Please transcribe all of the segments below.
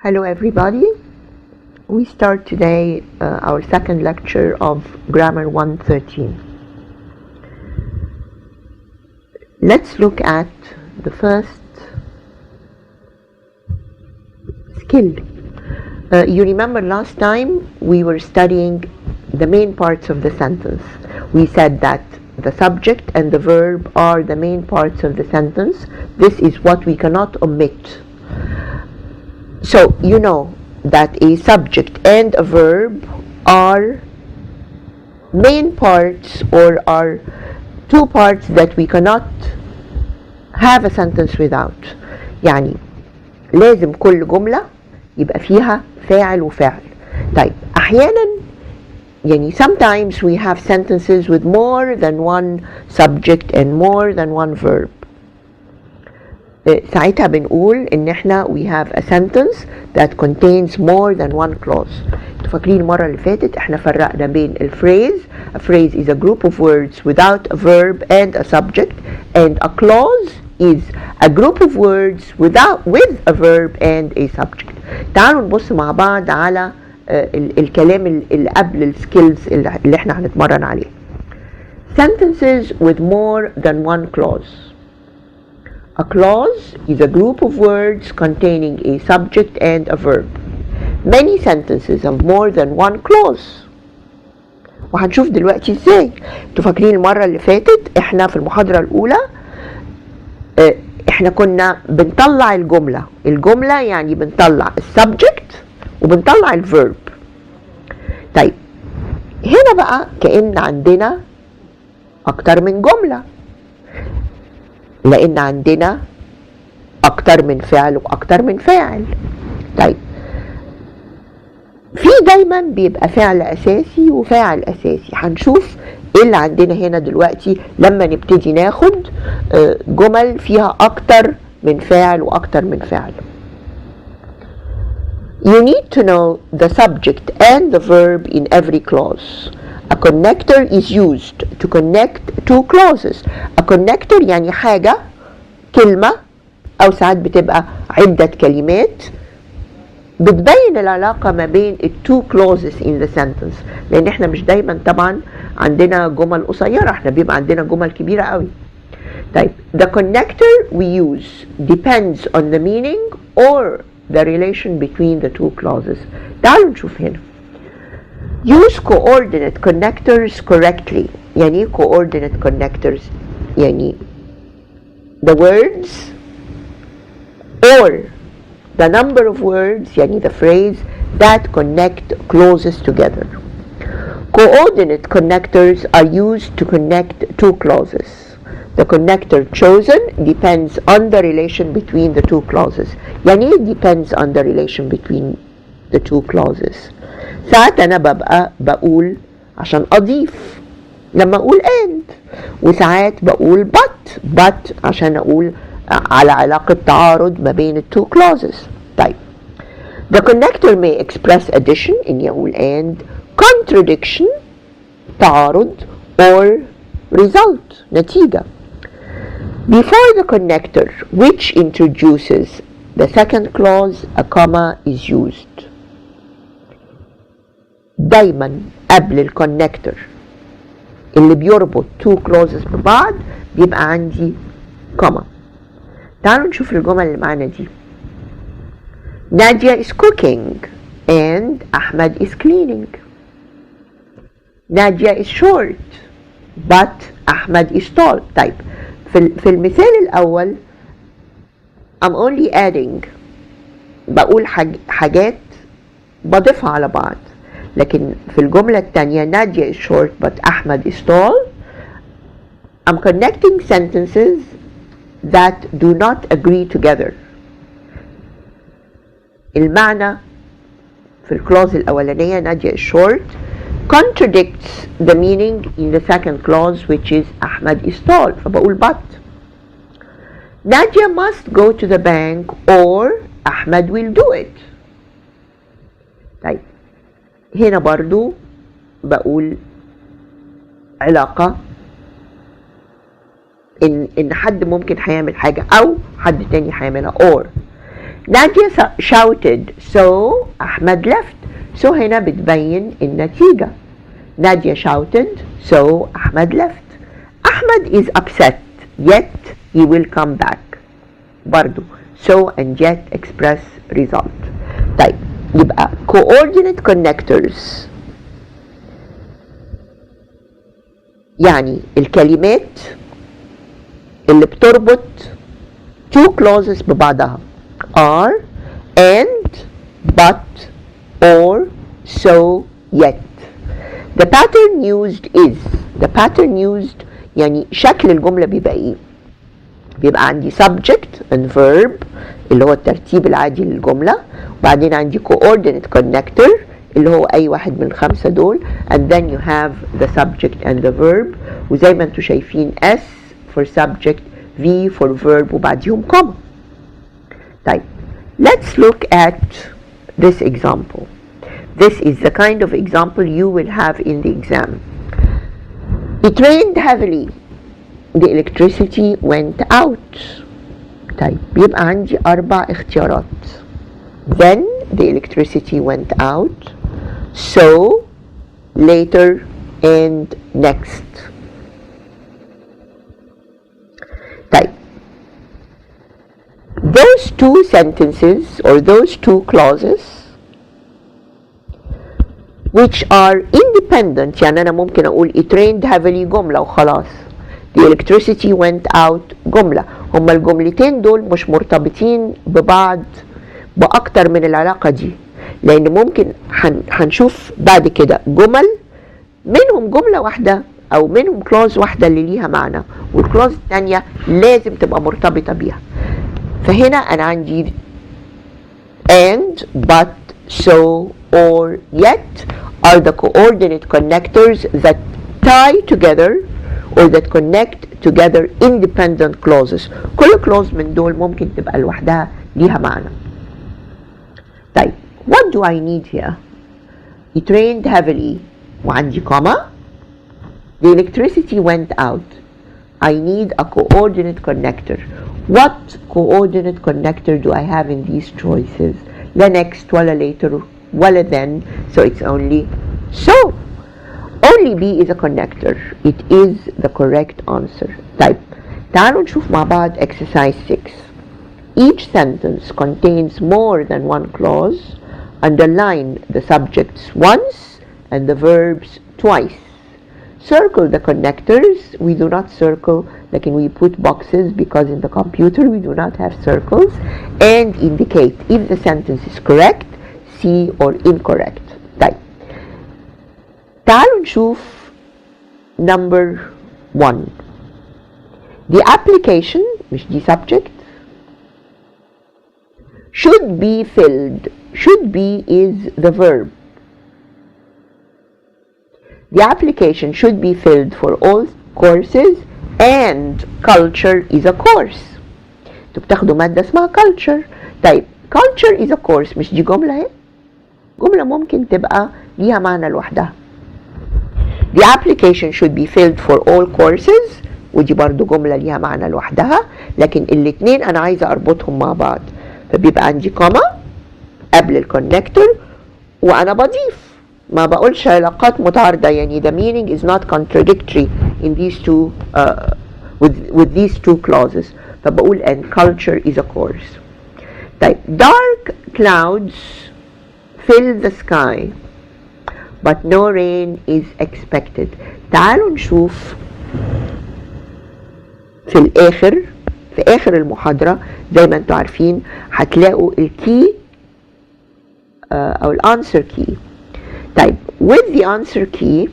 Hello everybody. We start today our second lecture of Grammar 113. Let's look at the first skill. You remember last time we were studying the main parts of the sentence. We said that the subject and the verb are the main parts of the sentence. This is what we cannot omit. So you know that a subject and a verb are main parts or are two parts that we cannot have a sentence without. يعني لازم كل جملة يبقى فيها فاعل وفعل. طيب أحيانا يعني sometimes we have sentences with more than one subject and more than one verb. ساعتها بنقول ان احنا we have a sentence that contains more than one clause. فاكرين المرة اللي فاتت احنا فرقنا بين الفريز. A phrase is a group of words without a verb and a subject, and a clause is a group of words with a verb and a subject. تعالوا نبص مع بعض على الكلام اللي قبل السكيلز اللي احنا هنتمرن عليه. Sentences with more than one clause. A clause is a group of words containing a subject and a verb. Many sentences have more than one clause. وهنشوف دلوقتي ازاي. انتوا فاكرين المرة اللي فاتت احنا في المحاضرة الأولى احنا كنا بنطلع الجملة يعني بنطلع السبجكت وبنطلع الفيرب. طيب هنا بقى كأن عندنا أكتر من جملة، لأن عندنا أكتر من فعل وأكتر من فاعل. طيب في دايما بيبقى فعل أساسي وفاعل أساسي. هنشوف إيه اللي عندنا هنا دلوقتي لما نبتدي ناخد جمل فيها أكتر من فاعل وأكتر من فعل. You need to know the subject and the verb in every clause. A connector is used to connect two clauses. A connector يعني حاجة، كلمة، أو ساعات بتبقى عدة كلمات بتبين العلاقة ما بين two clauses in the sentence. لأن احنا مش دايما طبعا عندنا جمل قصيرة، احنا بيبقى عندنا جمل كبيرة قوي. طيب the connector we use depends on the meaning or the relation between the two clauses. تعالوا نشوف هنا. Use coordinate connectors correctly. يعني coordinate connectors يعني the words or the number of words يعني the phrase that connect clauses together. Coordinate connectors are used to connect two clauses. The connector chosen depends on the relation between the two clauses. يعني depends on the relation between the two clauses. ساعات أنا ببقى بقول عشان أضيف لما أقول and، وساعات بقول but عشان أقول على علاقة تعارض ما بين the two clauses. طيب the connector may express addition إني أقول and، contradiction تعارض، or result نتيجة. Before the connector which introduces the second clause a comma is used. دايما قبل الكونكتور اللي بيربط two clauses ببعض بيبقى عندي comma. تعالوا نشوف الجمل اللي معانا دي. Nadia is cooking and Ahmed is cleaning. Nadia is short but Ahmed is tall. طيب في المثال الأول I'm only adding، بقول حاجات بضيفها على بعض. لكن في الجملة الثانية Nadia is short but Ahmed is tall، I'm connecting sentences that do not agree together. المعنى في الكلوز الأولانية Nadia is short contradicts the meaning in the second clause which is Ahmed is tall، فبقول but. Nadia must go to the bank or Ahmed will do it. طيب هنا برضو بقول علاقة إن حد ممكن هيعمل حاجة أو حد تاني هيعملها or. Nadia shouted, so Ahmed left. So هنا بتبين النتيجة. Nadia shouted, so Ahmed left. Ahmed is upset, yet he will come back. برضو so and yet express result. طيب يبقى coordinate connectors يعني الكلمات اللي بتربط two clauses ببعضها are, and, but, or, so, yet. The pattern used is. The pattern used يعني شكل الجملة بيبقى ايه؟ بيبقى عندي subject and verb اللي هو الترتيب العادي للجملة، وبعدين عندي coordinate connector اللي هو أي واحد من الخمسة دول، and then you have the subject and the verb، وزي ما انتوا شايفين S for subject، V for verb وبعديهم comma. طيب let's look at this example. This is the kind of example you will have in the exam. It rained heavily. The electricity went out. طيب بيبقى عندي 4 اختيارات. Then the electricity went out. So, later, and next. طيب those two sentences or those two clauses which are independent، يعني أنا ممكن أقول it rained heavily جملة وخلاص، the electricity went out جملة. هما الجملتين دول مش مرتبطين ببعض بأكتر من العلاقة دي، لأن ممكن هنشوف بعد كده جمل منهم جملة واحدة أو منهم كلوز واحدة اللي ليها معنى، والكلوز الثانية لازم تبقى مرتبطة بيها. فهنا أنا عندي and, but, so, or, yet are the coordinate connectors that tie together or that connect together independent clauses. كل clause من دول ممكن تبقى لوحدها ليها معنى. طيب what do I need here? It rained heavily وعندي comma. The electricity went out. I need a coordinate connector. What coordinate connector do I have in these choices? لا next ولا later ولا then, so it's only so. Only B is a connector. It is the correct answer. طيب تعالوا نشوف مع بعض exercise 6. Each sentence contains more than one clause. Underline the subjects once and the verbs twice. Circle the connectors. We do not circle, like we put boxes because in the computer we do not have circles. And indicate if the sentence is correct, C, or incorrect. طيب تعالوا نشوف number 1. The application مش دي subject should be filled. Should be is the verb. The application should be filled for all courses and culture is a course. انتوا بتاخدوا مادة اسمها culture. طيب culture is a course مش دي جملة اهي؟ جملة ممكن تبقى ليها معنى لوحدها. The application should be filled for all courses ودي برضو جملة ليها معنى لوحدها، لكن الاتنين أنا عايزة أربطهم مع بعض، فبيبقى عندي كوما قبل الكونكتور وأنا بضيف، ما بقولش علاقات متعارضة، يعني the meaning is not contradictory in these two with these two clauses، فبقول and culture is a course. طيب dark clouds fill the sky but no rain is expected. تعالوا نشوف في آخر المحاضرة زي ما انتوا عارفين هتلاقوا الكي أو الانسر key. طيب with the answer key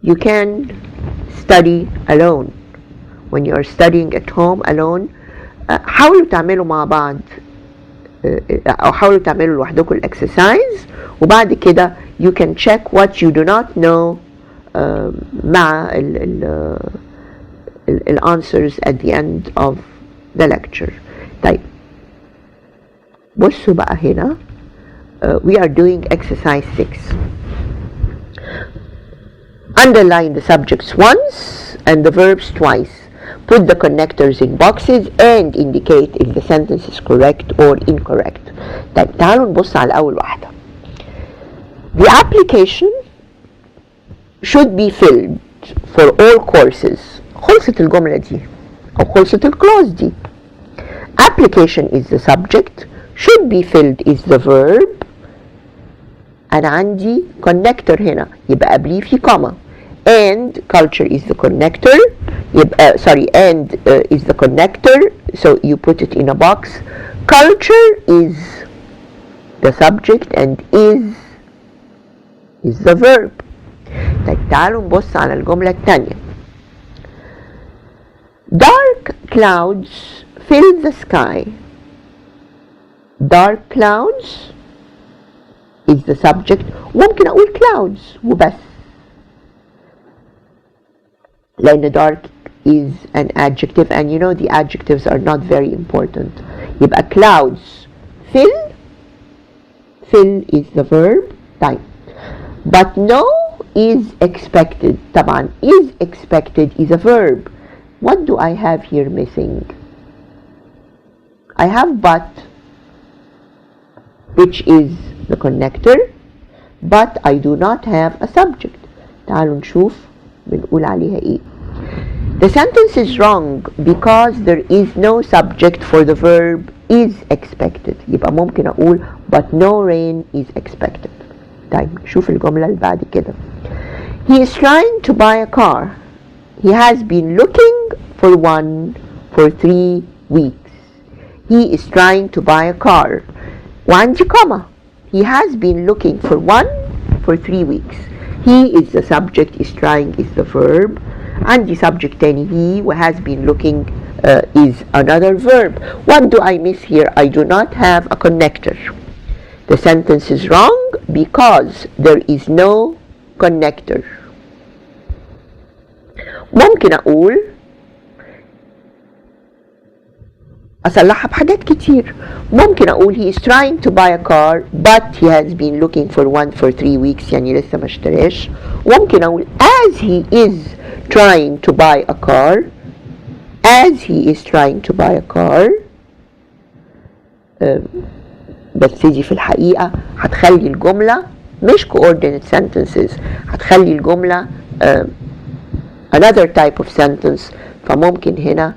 you can study alone. When you are studying at home alone حاولوا تعملوا مع بعض أو حاولوا تعملوا لوحدكم الإكسرسايز، وبعد كده you can check what you do not know مع ال answers at the end of the lecture. طيب بصوا بقى هنا we are doing exercise 6. Underline the subjects once and the verbs twice. Put the connectors in boxes and indicate if the sentence is correct or incorrect. طيب تعالوا نبص على أول واحدة. The application should be filled for all courses. خلصت الجملة دي أو خلصت الكلوز دي. Application is the subject, should be filled is the verb. أنا عندي connector هنا يبقى قبليه في comma. And culture is the connector. يبقى and is the connector, so you put it in a box. Culture is the subject and is the verb. طيب تعالوا نبص على الجملة الثانية. Dark clouds fill the sky. Dark clouds is the subject. ممكن أقول clouds وبس، لأن dark is an adjective and you know the adjectives are not very important. يبقى clouds fill is the verb. طيب but no is expected. طبعا is expected is a verb. What do I have here missing? I have but, which is the connector, but I do not have a subject. تعالوا نشوف بنقول عليها ايه. The sentence is wrong because there is no subject for the verb is expected. يبقى ممكن أقول but no rain is expected. طيب شوف الجملة اللي بعد كده. He is trying to buy a car. He has been looking for one for 3 weeks. He is trying to buy a car. وعندي comma. He has been looking for one for 3 weeks. He is the subject, is trying is the verb. عندي subject تاني he و has been looking is another verb. What do I miss here? I do not have a connector. The sentence is wrong because there is no connector. ممكن أقول أصلحها بحاجات كتير. ممكن أقول he is trying to buy a car but he has been looking for one for 3 weeks، يعني لسه ما اشتراش. ممكن أقول as he is trying to buy a car. As he is trying to buy a car. بس دي في الحقيقة هتخلي الجملة مش coordinate sentences، هتخلي الجملة another type of sentence. فممكن هنا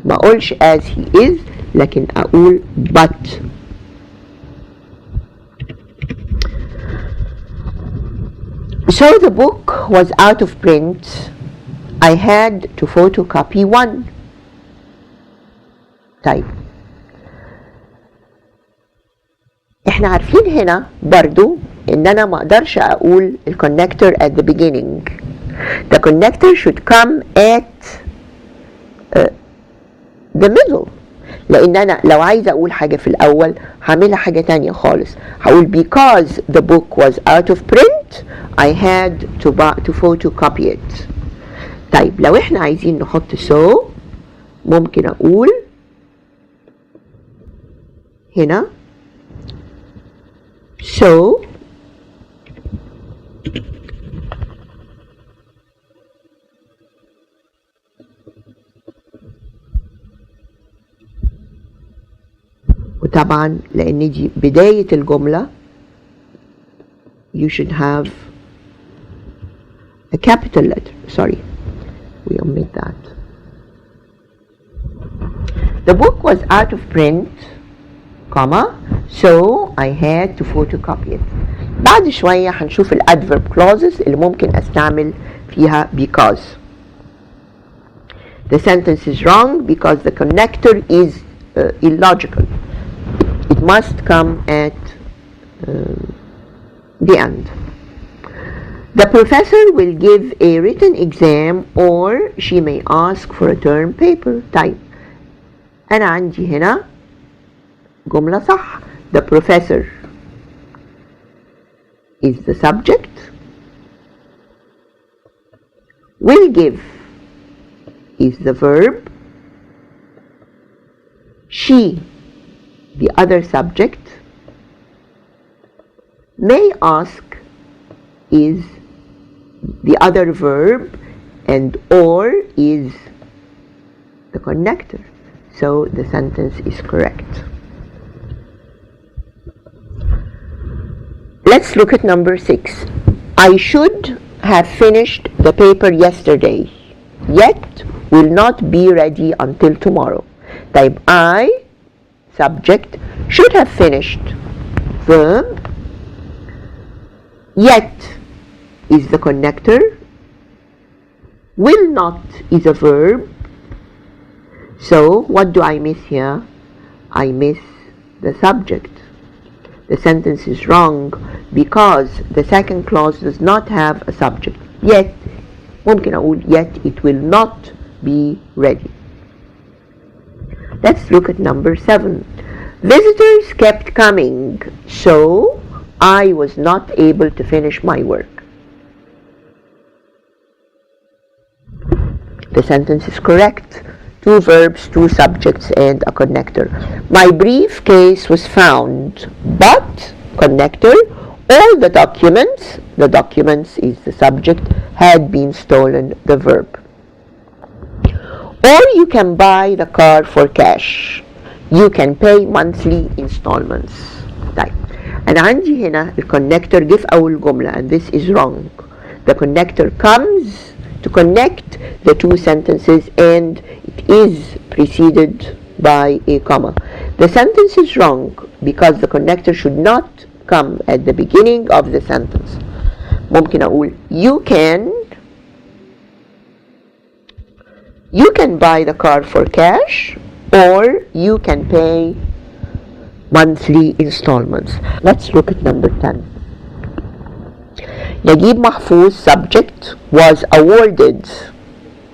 ما أقولش as he is لكن أقول but. So the book was out of print. I had to photocopy one. طيب احنا عارفين هنا برضو ان انا ما اقدرش اقول الكونكتور at the beginning. The connector should come at the middle. لان انا لو عايزه اقول حاجه في الاول هعملها حاجه تانية خالص. هقول because the book was out of print I had to photocopy it. طيب لو احنا عايزين نحط so ممكن اقول هنا so وطبعا لان دي بداية الجملة you should have a capital letter. Sorry, we omit that. The book was out of print, comma, so I had to photocopy it. بعد شوية هنشوف الادverb clauses اللي ممكن استعمل فيها because. The sentence is wrong because the connector is illogical. It must come at the end. The professor will give a written exam or she may ask for a term paper. طيب أنا عندي هنا جملة صح. The professor is the subject. Will give is the verb. She, the other subject. May ask is the other verb and or is connector. So the sentence is correct. Let's look at number 6. I should have finished the paper yesterday, yet will not be ready until tomorrow. Type I, subject, should have finished, verb, yet is the connector, will not is a verb. So what do I miss here? I miss the subject. The sentence is wrong because the second clause does not have a subject. Yet, ممكن أقول yet it will not be ready. Let's look at number 7. Visitors kept coming, so I was not able to finish my work. The sentence is correct. 2 verbs, 2 subjects, and a connector. My briefcase was found, but, connector, all the documents is the subject, had been stolen, the verb. Or you can buy the car for cash. You can pay monthly installments. طيب أنا عندي هنا الconnector جه في أول جملة, and this is wrong. The connector comes to connect the 2 sentences, and it is preceded by a comma. The sentence is wrong because the connector should not come at the beginning of the sentence. ممكن أقول you can buy the car for cash, or you can pay monthly installments. Let's look at number 10. نجيب محفوظ, subject, was awarded,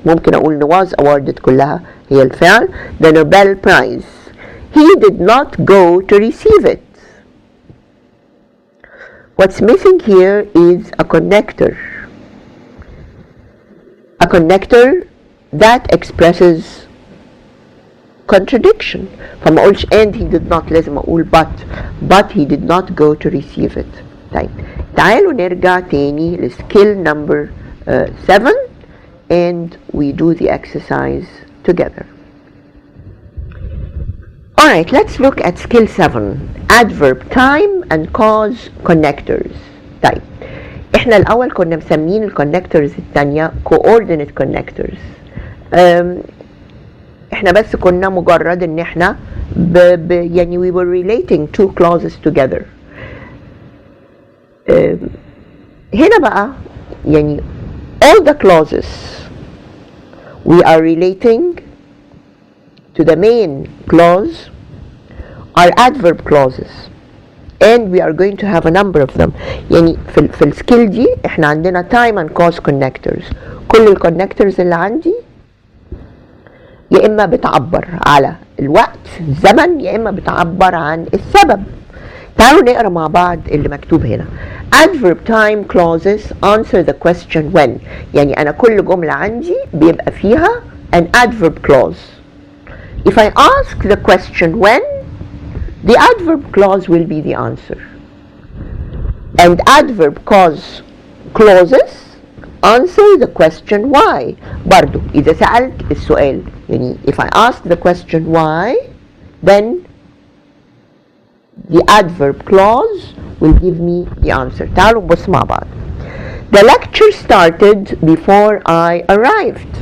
ممكن أقول was awarded كلها هي الفعل, the Nobel Prize. He did not go to receive it. What's missing here is a connector. A connector that expresses contradiction. فما أقولش and he did not, لازم أقول but he did not go to receive it. طيب تعالوا نرجع تاني لskill number 7 and we do the exercise together. Alright, let's look at skill 7. Adverb, time and cause connectors. طيب احنا الأول كنا مسمين الكونكتورز التانية coordinate connectors. احنا بس كنا مجرد ان احنا يعني we were relating 2 clauses together. هنا بقى يعني all the clauses we are relating to the main clause are adverb clauses, and we are going to have a number of them. يعني في السكيل دي احنا عندنا time and cause connectors. كل الكونكتورز اللي عندي يا اما بتعبر على الوقت الزمن يا اما بتعبر عن السبب. تعالوا نقرا مع بعض اللي مكتوب هنا. Adverb time clauses answer the question when. يعني أنا كل جملة عندي بيبقى فيها an adverb clause. If I ask the question when, the adverb clause will be the answer. And adverb cause clauses answer the question why. برضو إذا سألت السؤال يعني if I ask the question why, then the adverb clause will give me the answer. تعالوا نبص مع بعض. The lecture started before I arrived.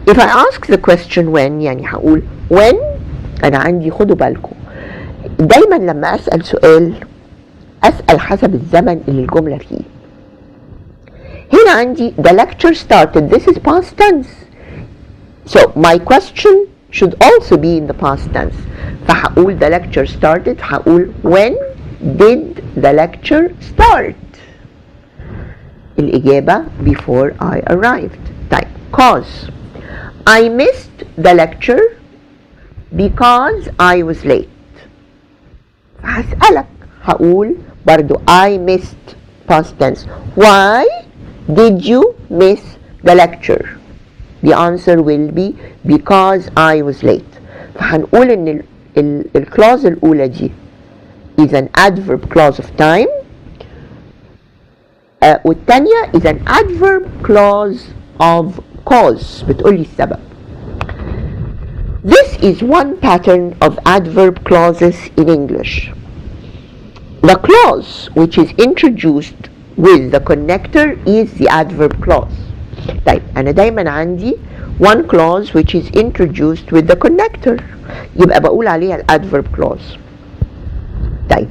If I ask the question when, يعني هقول when, أنا عندي خدوا بالكم دايما لما أسأل سؤال أسأل حسب الزمن اللي الجملة فيه. هنا عندي the lecture started, this is past tense. So my question should also be in the past tense. فهقول the lecture started, هقول when did the lecture start. الإجابة before I arrived. طيب cause I missed the lecture because I was late. هسألك هقول برضو I missed past tense. Why did you miss the lecture? The answer will be because I was late. فهنقول ان الكلاوز الأولى دي is an adverb clause of time, والتانية is an adverb clause of cause بتقولي السبب. This is one pattern of adverb clauses in English. The clause which is introduced with the connector is the adverb clause. طيب أنا دايما عندي one clause which is introduced with the connector يبقى بقول عليها ال adverb clause. طيب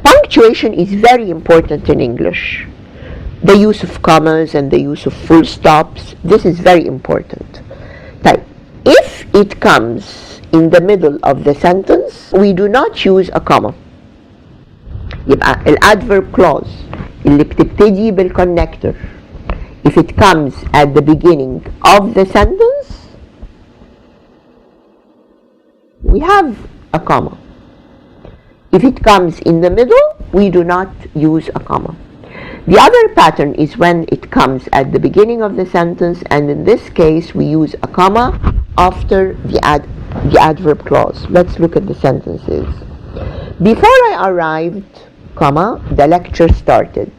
punctuation is very important in English. The use of commas and the use of full stops, this is very important. طيب if it comes in the middle of the sentence, we do not use a comma. يبقى ال adverb clause اللي بتبتدي بالconnector, if it comes at the beginning of the sentence, we have a comma. If it comes in the middle, we do not use a comma. The other pattern is when it comes at the beginning of the sentence, and in this case we use a comma after the adverb clause. Let's look at the sentences. Before I arrived, comma, the lecture started.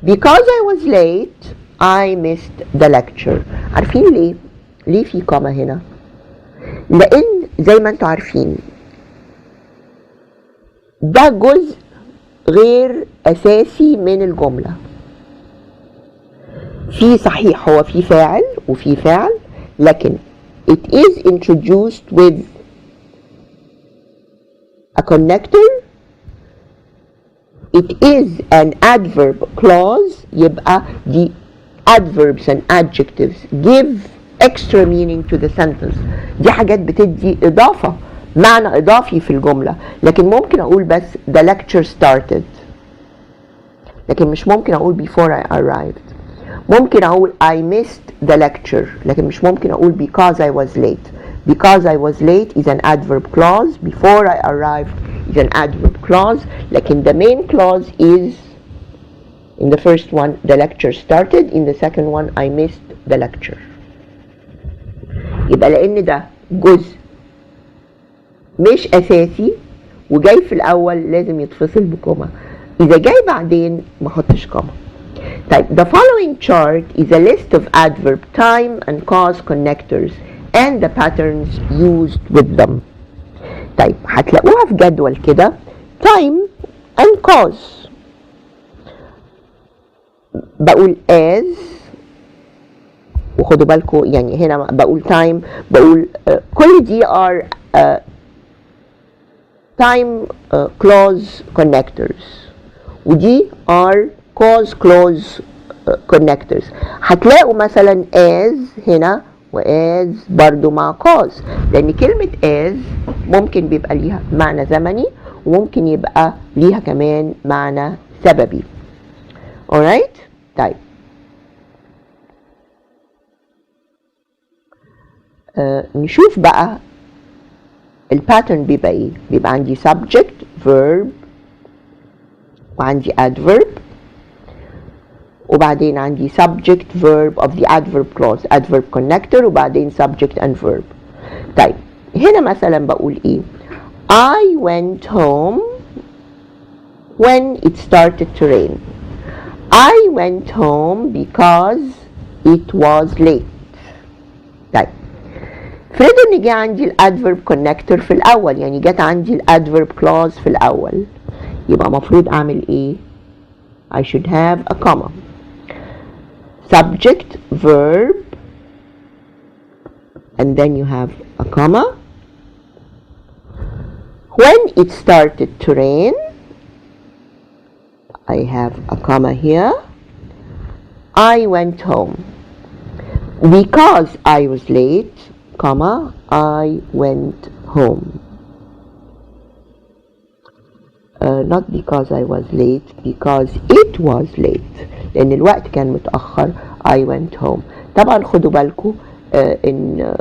Because I was late, I missed the lecture. عارفين ليه؟ ليه في comma هنا؟ لأن زي ما انتوا عارفين ده جزء غير أساسي من الجملة. في صحيح هو في فاعل وفي فعل، لكن it is introduced with a connector. It is an adverb clause. يبقى the adverbs and adjectives give extra meaning to the sentence. دي حاجات بتدي إضافة، معنى إضافي في الجملة. لكن ممكن أقول بس the lecture started، لكن مش ممكن أقول before I arrived. ممكن أقول I missed the lecture، لكن مش ممكن أقول because I was late. Because I was late is an adverb clause. Before I arrived is an adverb clause. لكن the main clause is in the first one the lecture started, in the second one I missed the lecture. يبقى لأن ده جزء مش أساسي وجاي في الأول لازم يتفصل بكوما. إذا جاي بعدين ما احطش كوما. طيب the following chart is a list of adverb time and cause connectors and the patterns used with them. طيب هتلاقوها في جدول كده time and cause. بقول as، وخدوا بالكم يعني هنا بقول time، بقول كل دي are time clause connectors، ودي are cause clause connectors. هتلاقوا مثلا as هنا و as برضو مع cause، لأن كلمة as ممكن بيبقى ليها معنى زمني وممكن يبقى ليها كمان معنى سببي. alright؟ طيب نشوف بقى الباترن بيبقى ايه. بيبقى عندي subject verb وعندي adverb وبعدين عندي subject verb of the adverb clause adverb connector وبعدين subject and verb. طيب هنا مثلا بقول ايه I went home when it started to rain. I went home because it was late. طيب افرضوا ان جه عندي الادفيرب كونكتور في الاول، يعني جت عندي الادفيرب كلوز في الاول، يبقى مفروض اعمل ايه؟ I should have a comma. Subject, verb, and then you have a comma. When it started to rain, I have a comma here. I went home. Because I was late, comma, I went home. Not because I was late, because it was late. لأن الوقت كان متأخر. I went home. طبعا خدوا بالكم إن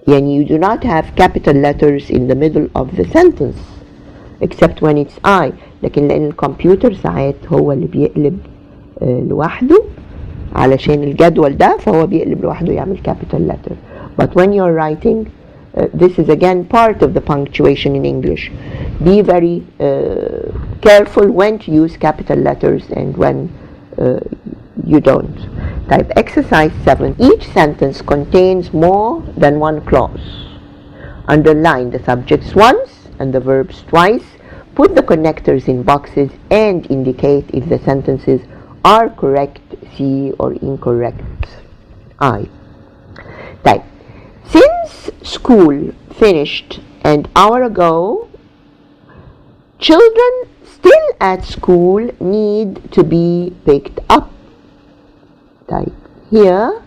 يعني you do not have capital letters in the middle of the sentence except when it's I. لكن لأن الكمبيوتر ساعات هو اللي بيقلب لوحده علشان الجدول ده، فهو بيقلب لوحده يعمل capital letter. But when you're writing, this is again part of the punctuation in English. Be very careful when to use capital letters and when you don't. Type exercise 7. Each sentence contains more than one clause. Underline the subjects once and the verbs twice. Put the connectors in boxes and indicate if the sentences are correct C or incorrect I. Type. Since school finished an hour ago, children still at school need to be picked up. Type here.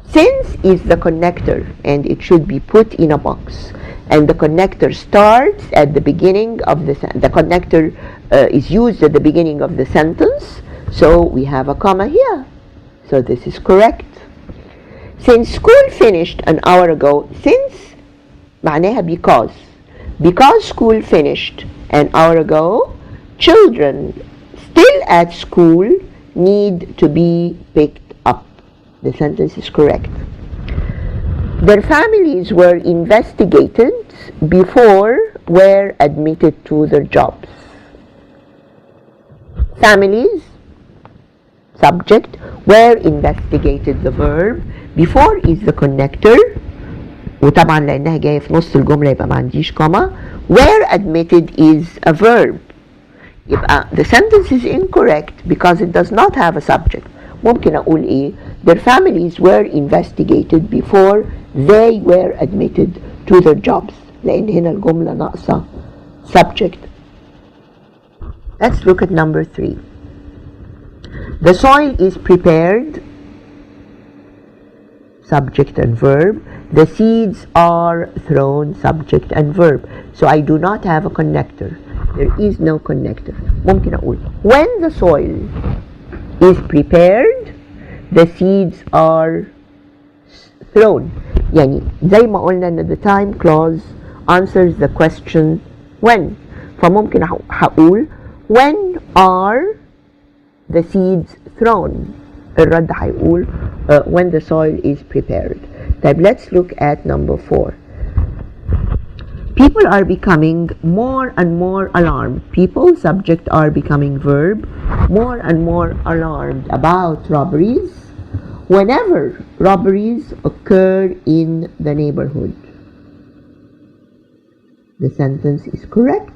Since is the connector and it should be put in a box. And the connector starts at the beginning of the connector is used at the beginning of the sentence. So we have a comma here. So this is correct. Since school finished an hour ago, since معناها because. Because school finished an hour ago, children still at school need to be picked up. The sentence is correct. Their families were investigated before were admitted to their jobs. Families, subject, were investigated, the verb. Before is the connector. وطبعا لأنها جاية في نص الجملة يبقى ما عنديش comma. Were admitted is a verb. يبقى the sentence is incorrect because it does not have a subject. ممكن أقول إيه؟ Their families were investigated before they were admitted to their jobs. لأن هنا الجملة ناقصة subject. Let's look at number 3. The soil is prepared, subject and verb. The seeds are thrown, subject and verb. So I do not have a connector. There is no connector. ممكن أقول when the soil is prepared, the seeds are thrown. يعني زي ما قلنا إن the time clause answers the question when. فممكن هقول when are the seeds thrown. الرد هيقول when the soil is prepared. طيب let's look at number 4. People are becoming more and more alarmed. People, subject, are becoming verb. More and more alarmed about robberies whenever robberies occur in the neighborhood. The sentence is correct.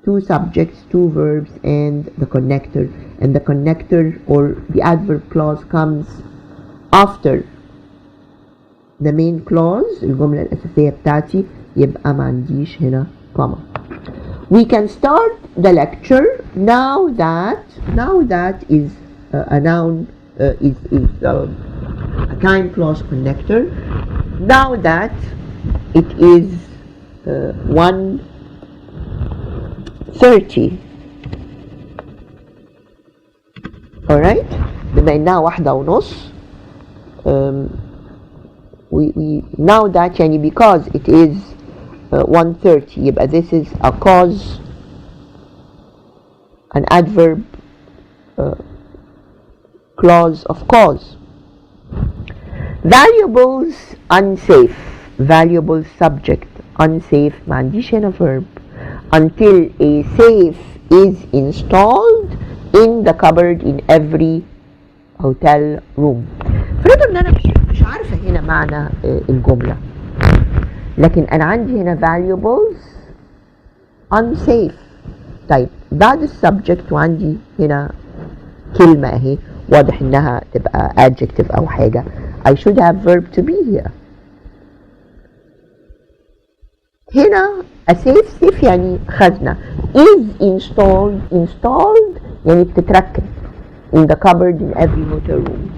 2 subjects, 2 verbs, and the connector. And the connector or the adverb clause comes after the main clause. الجملة الأساسية بتاعتي يبقى ما عنديش هنا comma. We can start the lecture now that is a noun, is a time clause connector. Now that it is 1:30. Alright, بما إنها 1:30. We now that يعني because it is 1:30 يبقى this is a cause, an adverb clause of cause. Valuables unsafe. Valuables subject. Unsafe ما عنديش هنا verb. Until a safe is installed in the cupboard in every hotel room. فرضا ان انا مش عارفه هنا معنى الجمله، لكن انا عندي هنا valuables unsafe. طيب بعد السبجكت وعندي هنا كلمه اهي واضح انها تبقى adjective او حاجه. I should have verb to be here. هنا a safe يعني خزنه. is installed يعني بتتركب in the cupboard in every hotel room.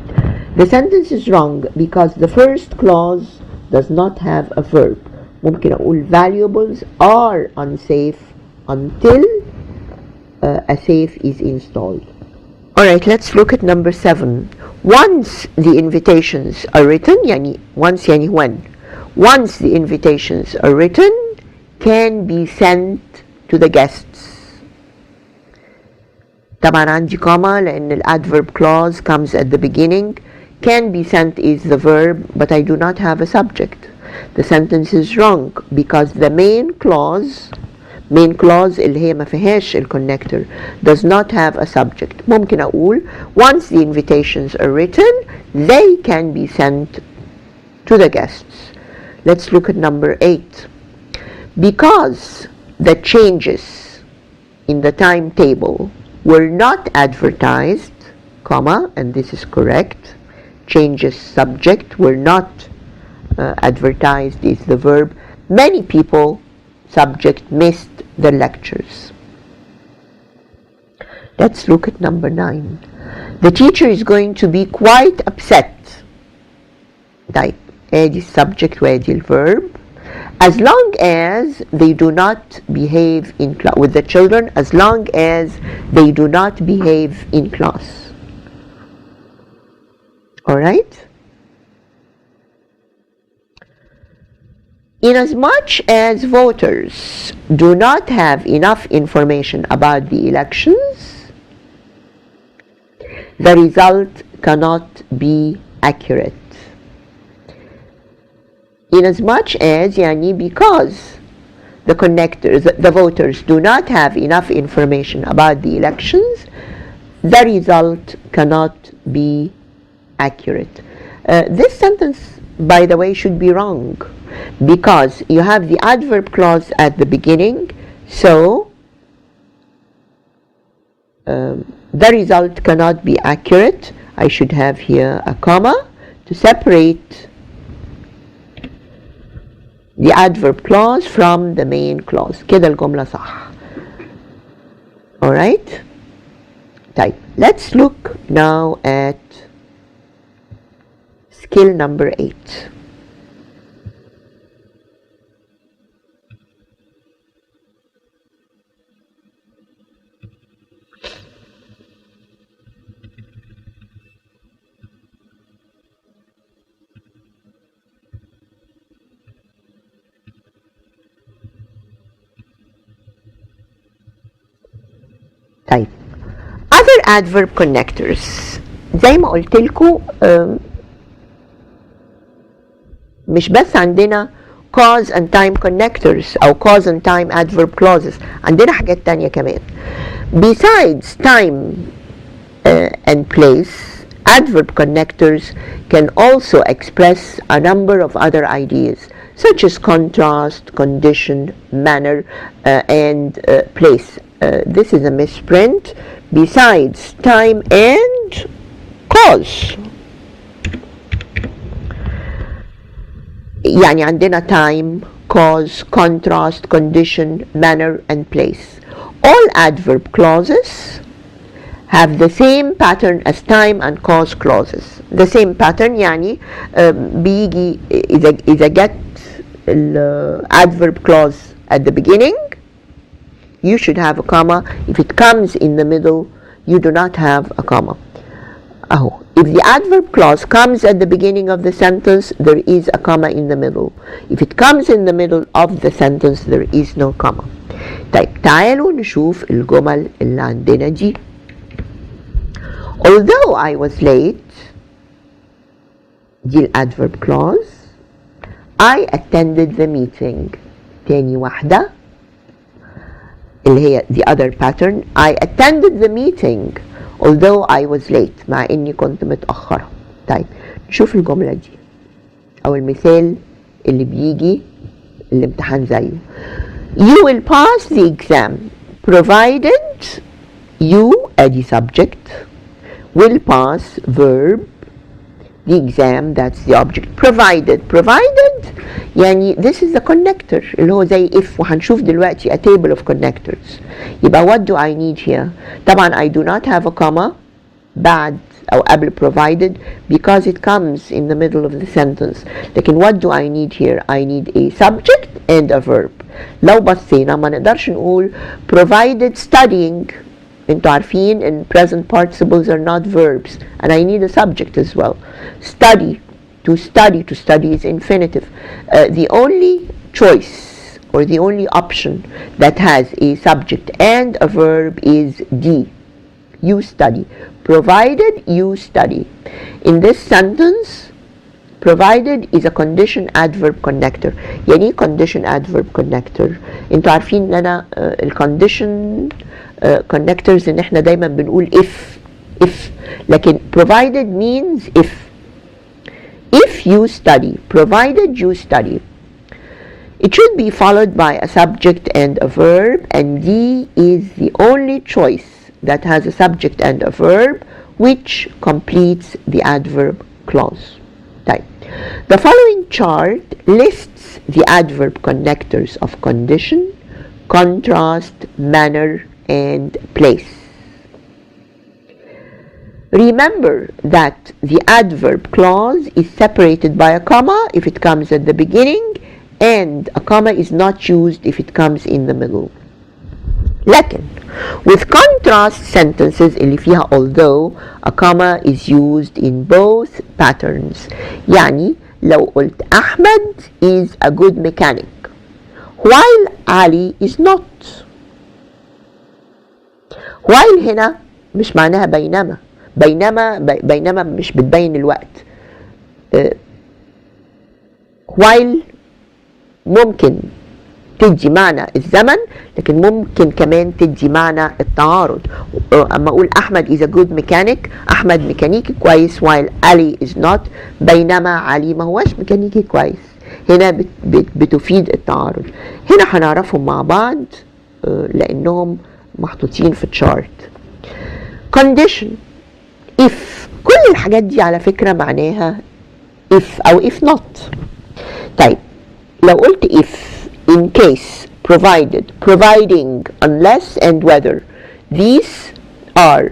The sentence is wrong because the first clause does not have a verb. ممكن أقول valuables are unsafe until a safe is installed. Alright, let's look at number 7. Once the invitations are written, يعني once يعني when. Once the invitations are written, can be sent to the guests. طبعا عندي comma لأن ال adverb clause comes at the beginning. Can be sent is the verb, but I do not have a subject. The sentence is wrong because the main clause main clause اللي هي ما فيهاش الكونكتور does not have a subject. ممكن أقول once the invitations are written they can be sent to the guests. Let's look at number 8. Because the changes in the timetable were not advertised, comma, and this is correct. Changes subject were not advertised is the verb. Many people, subject, missed the lectures. Let's look at number 9. The teacher is going to be quite upset. طيب ادي subject وادي الverb. As long as they do not behave in class with the children, as long as they do not behave in class. All right? Inasmuch as voters do not have enough information about the elections, the result cannot be accurate. Inasmuch as يعني because the voters do not have enough information about the elections, the result cannot be accurate. This sentence, by the way, should be wrong because you have the adverb clause at the beginning, so the result cannot be accurate. I should have here a comma to separate the adverb clause from the main clause. كده الجملة صح. Alright? طيب, let's look now at skill number 8. طيب other adverb connectors زي ما قلت لكم مش بس عندنا cause and time connectors أو cause and time adverb clauses, عندنا حاجات تانية كمان. Besides time and place, adverb connectors can also express a number of other ideas such as contrast, condition, manner, and place. This is a misprint. Besides time and cause. يعني عندنا time, cause, contrast, condition, manner, and place. All adverb clauses have the same pattern as time and cause clauses. The same pattern يعني بيجي إذا جت adverb clause at the beginning, you should have a comma. If it comes in the middle, you do not have a comma. Oh, if the adverb clause comes at the beginning of the sentence, there is a comma in the middle. If it comes in the middle of the sentence, there is no comma. طيب تعالوا نشوف الجمل اللي عندنا دي. Although I was late, دي الادverb clause. I attended the meeting. تاني واحدة اللي هي the other pattern. I attended the meeting although I was late, مع اني كنت متأخرة. طيب نشوف الجملة دي او المثال اللي بيجي الامتحان زيه. You will pass the exam provided you ادي subject will pass verb the exam, that's the object. Provided يعني this is the connector اللي هو زي if, وهنشوف دلوقتي a table of connectors. يبقى what do I need here؟ طبعا I do not have a comma بعد أو قبل provided because it comes in the middle of the sentence. لكن what do I need here? I need a subject and a verb. لو بصينا ما نقدرش نقول provided studying. انتوا عارفين in present participles are not verbs and I need a subject as well. Study, to study is infinitive. The only choice or the only option that has a subject and a verb is D. You study. Provided you study. In this sentence, provided is a condition adverb connector. يعني ايه condition adverb connector؟ انتوا عارفين ان انا الcondition connectors ان احنا دايما بنقول if لكن provided means if you study, provided you study, it should be followed by a subject and a verb, and D is the only choice that has a subject and a verb which completes the adverb clause. Type. The following chart lists the adverb connectors of condition, contrast, manner, and place. Remember that the adverb clause is separated by a comma if it comes at the beginning, and a comma is not used if it comes in the middle. لكن with contrast sentences اللي فيها although a comma is used in both patterns. يعني لو قلت أحمد is a good mechanic while Ali is not. while هنا مش معناها بينما مش بتبين الوقت. while ممكن تدي معنى الزمن لكن ممكن كمان تدي معنى التعارض. اما اقول احمد is a good mechanic، احمد ميكانيكي كويس while علي is not، بينما علي ما هوش ميكانيكي كويس. هنا بتفيد التعارض. هنا هنعرفهم مع بعض لانهم محطوطين في تشارت. condition if، كل الحاجات دي على فكرة معناها if او if not. طيب لو قلت if in case provided providing unless and whether these are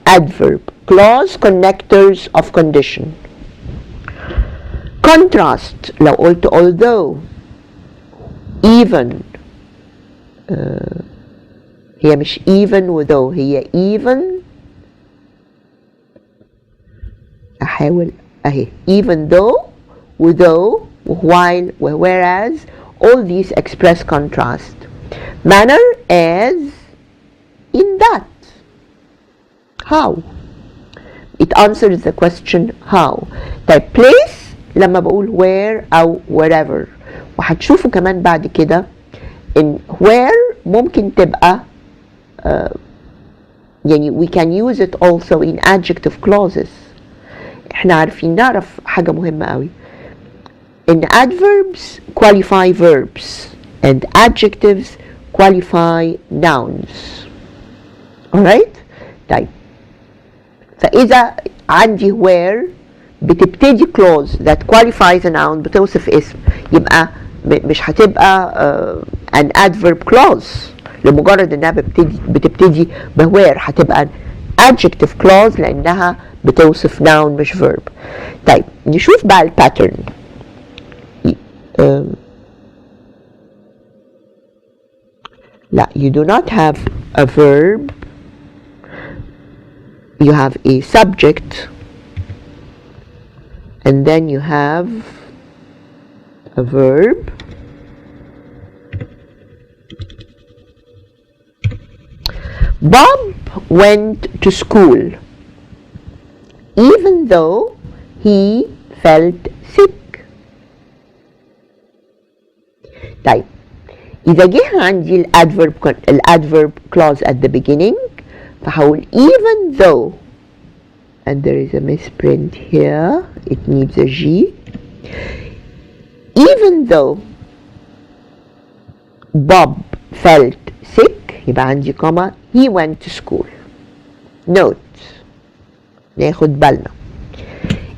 adverb clause connectors of condition. contrast لو قلت although even هي مش even وthough، هي even، احاول اهي even though وthough while whereas all these express contrast. manner as in that. how it answers the question how. طيب place لما بقول where أو wherever، وهتشوفوا كمان بعد كده in where ممكن تبقى يعني we can use it also in adjective clauses. احنا عارفين نعرف حاجة مهمة قوي in adverbs qualify verbs and adjectives qualify nouns. alright. طيب فإذا عندي where بتبتدي clause that qualifies a noun بتوصف اسم، يبقى مش هتبقى an adverb clause لمجرد انها بتبتدي بwhere، هتبقى adjective clause لانها بتوصف noun مش verb. طيب نشوف بقى الباترن. لا you do not have a verb, you have a subject and then you have a verb Bob went to school even though he felt sick. طيب إذا جه عندي الادverb clause at the beginning فهقول even though and there is a misprint here, it needs a G. even though Bob felt sick يبقى عندي comma he went to school. note ناخد بالنا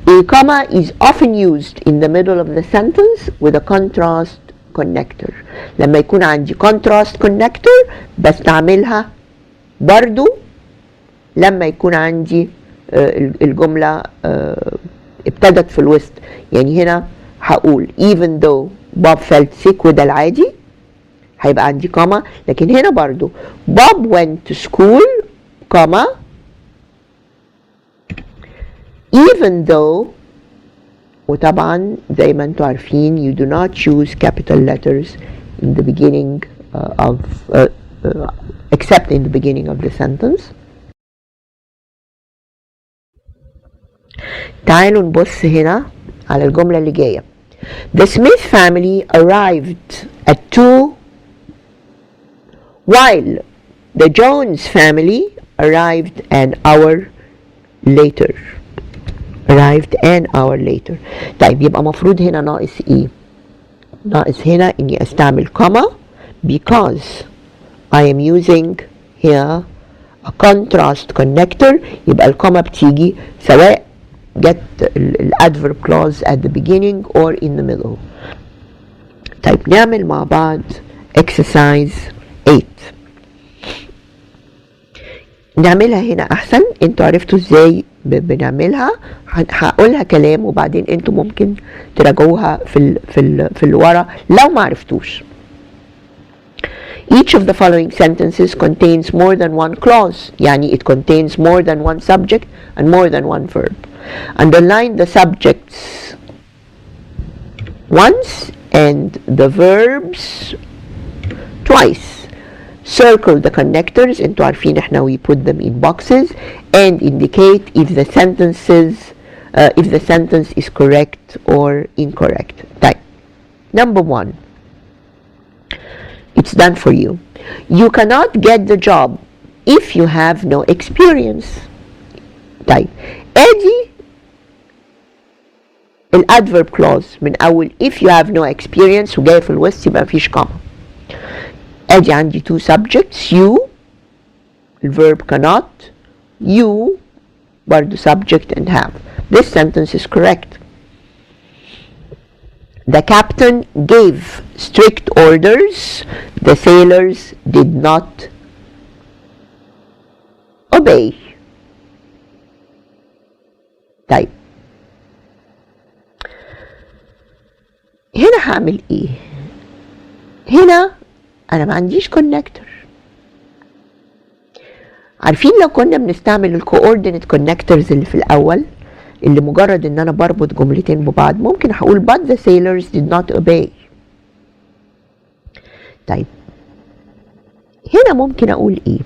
a comma is often used in the middle of the sentence with a contrast connector. لما يكون عندي contrast connector بستعملها برضو لما يكون عندي الجملة ابتدت في الوسط. يعني هنا هقول even though Bob felt sick وده العادي هيبقى عندي كوما، لكن هنا برضو Bob went to school كوما even though، وطبعا زي ما انتوا عارفين you do not choose capital letters in the beginning except in the beginning of the sentence. تعالوا نبص هنا على الجملة اللي جاية. The Smith family arrived at 2 while the Jones family arrived an hour later. طيب يبقى مفروض هنا ناقص ايه؟ ناقص هنا اني استعمل comma because I am using here a contrast connector. يبقى الكوما بتيجي سواء get الادverb clause at the beginning or in the middle. طيب نعمل مع بعض exercise 8. نعملها هنا احسن. انتوا عرفتوا ازاي بنعملها. هقولها كلام وبعدين انتوا ممكن تراجعوها في الورا لو ما عرفتوش. Each of the following sentences contains more than one clause. يعني it contains more than one subject and more than one verb. Underline the subjects once and the verbs twice. Circle the connectors. انتوا عارفين احنا we put them in boxes and indicate if the sentence is correct or incorrect. طيب. Number 1. It's done for you. You cannot get the job if you have no experience. طيب ادي الادverb clause من اول if you have no experience وجاي في الوسط يبقى مفيش comma. ادي عندي two subjects you الverb cannot you برضو subject and have. This sentence is correct. The captain gave strict orders. The sailors did not obey. طيب هنا هعمل ايه؟ هنا انا ما عنديش كونكتور. عارفين لو كنا بنستعمل الكوردينيت كونكتورز اللي في الاول اللي مجرد ان انا بربط جملتين ببعض ممكن هقول but the sailors did not obey. طيب هنا ممكن اقول ايه؟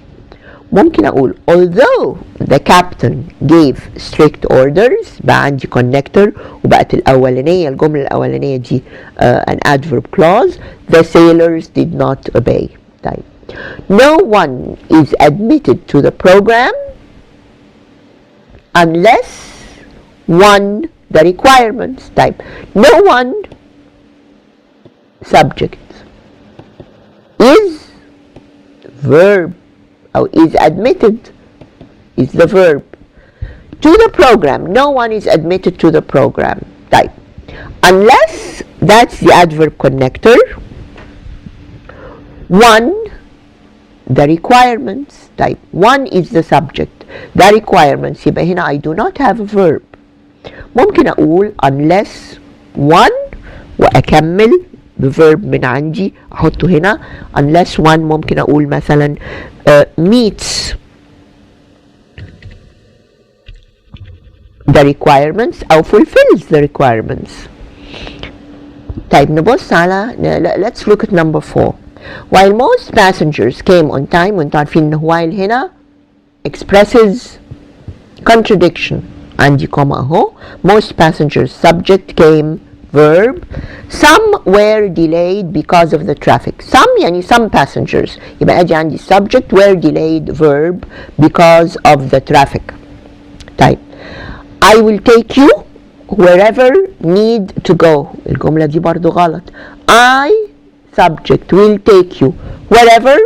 ممكن اقول although the captain gave strict orders. بقى عندي connector وبقت الاولانيه الجمله الاولانيه دي an adverb clause. The sailors did not obey. طيب no one is admitted to the program unless one the requirements. طيب no one subject is verb أو is admitted is the verb to the program. No one is admitted to the program. طيب unless that's the adverb connector. One the requirements. طيب one is the subject. The requirements يبقى هنا I do not have a verb. ممكن أقول unless one وأكمل بverb من عندي أحطه هنا. unless one ممكن أقول مثلا meets the requirements أو fulfills the requirements. طيب نبص على let's look at number 4. While most passengers came on time. وانتوا عارفين إن while هنا expresses contradiction. عندي كوما اهو. most passengers subject came verb. Some were delayed because of the traffic. Some يعني some passengers يبقى ادي عندي subject were delayed verb because of the traffic. طيب I will take you wherever need to go. الجملة دي برضو غلط. I subject will take you wherever.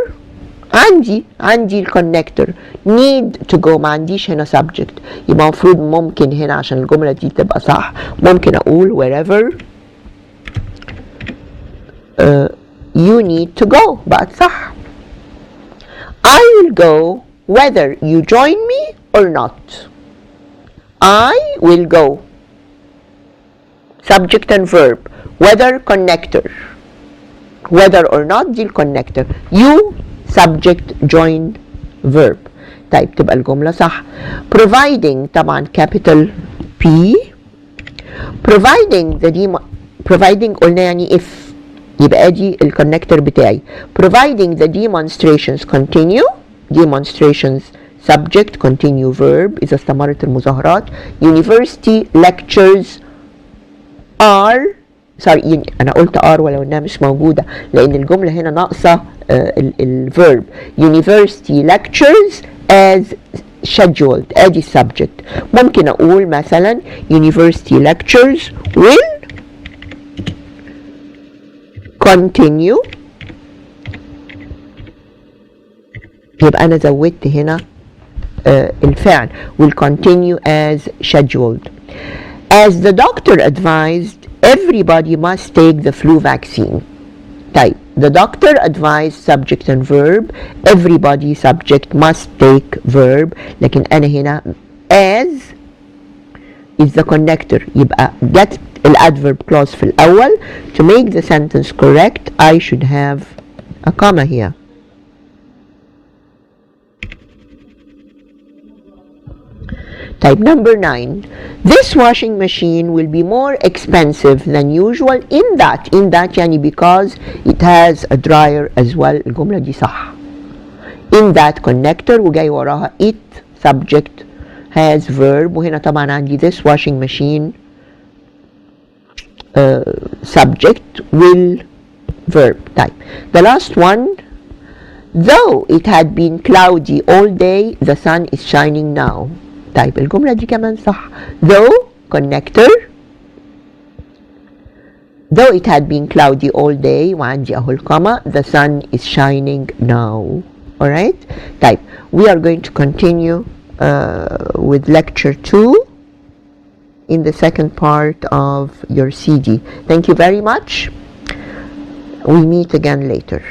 عندي الكونكتور need to go. ما عنديش هنا subject. يبقى المفروض ممكن هنا عشان الجملة دي تبقى صح ممكن أقول wherever you need to go. بقت صح. I will go whether you join me or not. I will go subject and verb. Whether connector. Whether or not دي الكونكتور. You subject join verb. طيب تبقى الجملة صح. Providing طبعا capital P. Providing قلنا يعني if يبقى ادي الكونكتور بتاعي. Providing the demonstrations continue. Demonstrations subject continue verb إذا استمرت المظاهرات. University lectures are sorry انا قلت are ولو انها مش موجوده لان الجمله هنا ناقصه الفيرب. university lectures as scheduled ادي subject. ممكن اقول مثلا university lectures will continue، يبقى انا زودت هنا الفعل will continue as scheduled. as the doctor advised everybody must take the flu vaccine. طيب the doctor advised subject and verb, everybody subject must take verb، لكن أنا هنا as is the connector يبقى get الadverb clause في الأول. to make the sentence correct I should have a comma here. Type number 9. This washing machine will be more expensive than usual in that يعني because it has a dryer as well. الجملة دي صح. in that connector وجاي وراها it subject has verb، وهنا طبعا عندي this washing machine subject will verb. طيب the last one. though it had been cloudy all day the sun is shining now. طيب الجملة دي كمان صح. though connector though it had been cloudy all day وعندي اهو الكوما the sun is shining now. alright. طيب we are going to continue with lecture 2 in the second part of your CD. Thank you very much. We meet again later.